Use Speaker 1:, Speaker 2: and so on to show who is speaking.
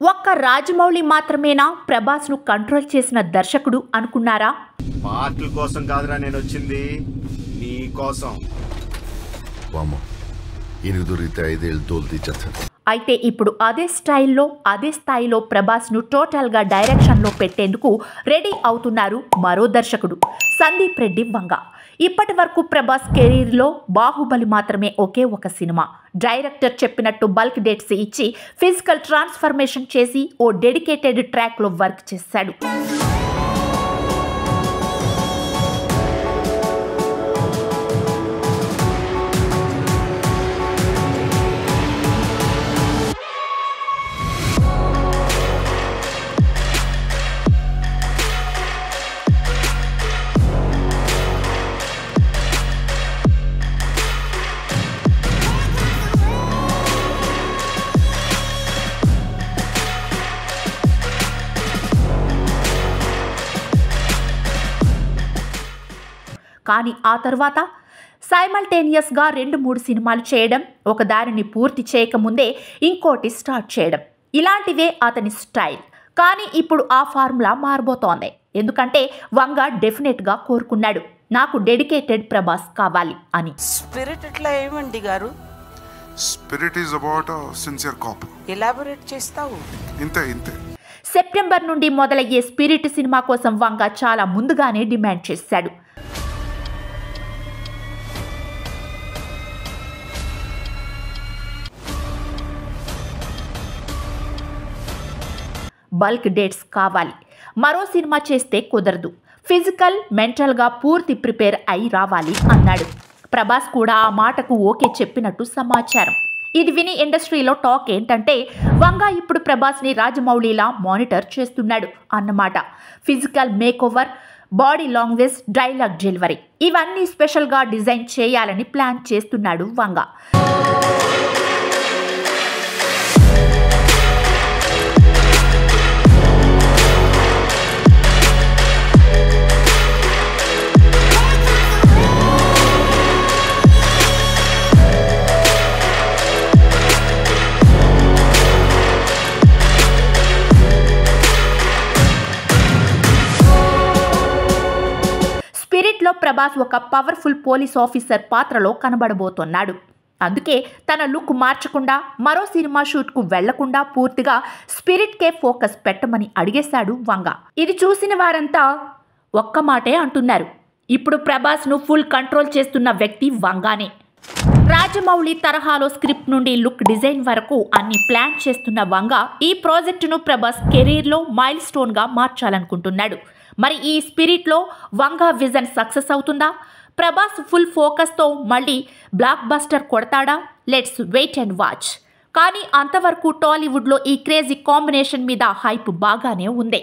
Speaker 1: ఒక్క రాజమౌళి మాత్రమేనా ప్రభాస్ను కంట్రోల్ చేసిన దర్శకుడు అనుకున్నారా?
Speaker 2: పాటల కోసం కాదురా నేను వచ్చింది, నీ కోసం.
Speaker 3: వామ్మో, ఈయనకు దొరికితే 5 ఏళ్ళు తోలు తీసేస్తాడు.
Speaker 1: అయితే ఇప్పుడు అదే స్టైల్లో అదే స్థాయిలో ప్రభాస్ను టోటల్గా డైరెక్షన్లో పెట్టేందుకు రెడీ అవుతున్నారు మరో దర్శకుడు సందీప్ రెడ్డి వంగ. ఇప్పటి వరకు ప్రభాస్ కెరీర్లో బాహుబలి మాత్రమే ఒకే ఒక సినిమా. డైరెక్టర్ చెప్పినట్టు బల్క్ డేట్స్ ఇచ్చి ఫిజికల్ ట్రాన్స్ఫర్మేషన్ చేసి ఓ డెడికేటెడ్ ట్రాక్లో వర్క్ చేశాడు. కానీ ఆ తర్వాత సైమల్టేనియస్గా 2-3 సినిమాలు చేయడం, ఒక దారిని పూర్తి చేయకముందే ఇంకోటి స్టార్ట్ చేయడం, ఇలాంటివే అతని స్టైల్. కానీ ఇప్పుడు ఆ ఫార్ములా మారబోతోంది. ఎందుకంటే వంగ డెఫినెట్గా కోరుకున్నాడు, నాకు డెడికేటెడ్ ప్రభాస్ కావాలి అని.
Speaker 4: స్పిరిట్ ఎట్లా ఏమండి గారు?
Speaker 5: Spirit is about sincere cop.
Speaker 4: Elaborate చేస్తావు?
Speaker 5: ఇంతే.
Speaker 1: సెప్టెంబర్ నుండి మొదలయ్యే స్పిరిట్ సినిమా కోసం వంగ చాలా ముందుగానే డిమాండ్ చేశాడు. బల్క్ డేట్స్ కావాలి, మరో సినిమా చేస్తే కుదరదు, ఫిజికల్ మెంటల్గా పూర్తి ప్రిపేర్ అయి రావాలి అన్నాడు. ప్రభాస్ కూడా ఆ మాటకు ఓకే చెప్పినట్టు సమాచారం. ఇది విని ఇండస్ట్రీలో టాక్ ఏంటంటే వంగ ఇప్పుడు ప్రభాస్ని రాజమౌళిలా మానిటర్ చేస్తున్నాడు అన్నమాట. Physical makeover, body language, dialogue delivery ఇవన్నీ స్పెషల్గా డిజైన్ చేయాలని ప్లాన్ చేస్తున్నాడు వంగ. స్పిరిట్లో ప్రభాస్ ఒక పవర్ఫుల్ పోలీస్ ఆఫీసర్ పాత్రలో కనబడబోతున్నాడు. అందుకే తన లుక్ మార్చకుండా, మరో సినిమా షూట్కు వెళ్లకుండా పూర్తిగా స్పిరిట్కే ఫోకస్ పెట్టమని అడిగేశాడు వంగ. ఇది చూసిన వారంతా ఒక్క మాటే అంటున్నారు, ఇప్పుడు ప్రభాస్ను ఫుల్ కంట్రోల్ చేస్తున్న వ్యక్తి వంగానే. రాజమౌళి తరహాలో స్క్రిప్ట్ నుండి లుక్ డిజైన్ వరకు అన్ని ప్లాన్ చేస్తున్న వంగ ఈ ప్రాజెక్టును ప్రభాస్ కెరీర్లో మైల్ స్టోన్గా మార్చాలనుకుంటున్నాడు. మరి ఈ స్పిరిట్లో వంగ విజన్ సక్సెస్ అవుతుందా? ప్రభాస్ ఫుల్ ఫోకస్తో మళ్ళీ బ్లాక్ బస్టర్ కొడతాడా? Let's wait and watch. కానీ అంతవరకు టాలీవుడ్లో ఈ క్రేజీ కాంబినేషన్ మీద హైప్ బాగానే ఉంది.